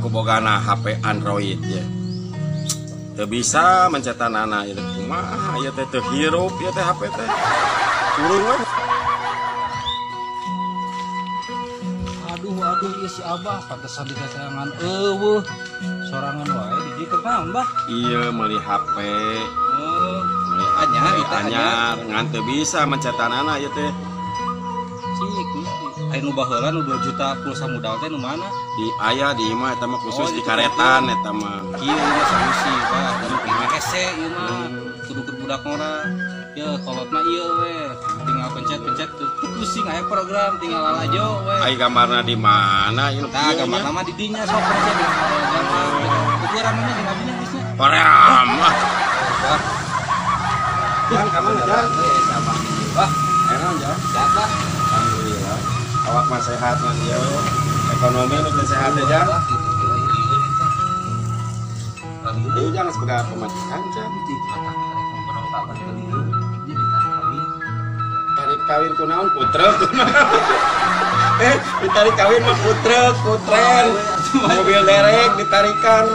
kubogana HP Android ya. Teu bisa mencetanana ieu kumaha ieu teh teu hirup ieu teh HP teh. Urung we. Aduh ieu si Abah pantesan dikasayangan eueuh. Sorangan wae di dieu keur nambah. Iya meuli HP. Meuli anyar eta anyar ngan teu bisa mencetanana ieu teh. Cik aya nu baheula nu 2 juta pulsa modal teh nu mana? Di aya di imah eta mah khusus di karetan eta mah. Kieu mah solusi Pak, jadi hese ieu mah. Kudu keur budak ngora. Ya kolotna ieu we. Tinggal pencet-pencet tuh pusing aya program tinggal lalajo we. Ai gambarna di mana ieu? Tah gambarna mah di dinya sok pencet gambar. Ukuran mana di abinya geusnya. Param. Jangan kamu jangan. Siapa? Wah, Enak ya. siapa? Alhamdulillah. Awak mah sehat man ya. Ekonomi lu teh sehat ya, Jang. Ieu jangan sekedar pemajikan, Jang. Tarik kawin kunaon putrek. Ditarik kawin mah putrek, putren. Mobil derek ditarikan.